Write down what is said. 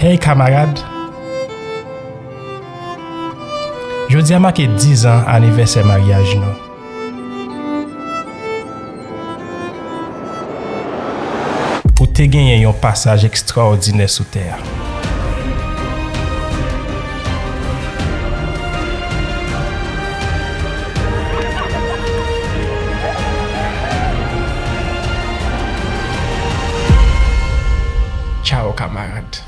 Hey camarades, jodi a marqué 10 ans anniversaire mariage nous. Pour te gagner un passage extraordinaire sous terre. Ciao camarades.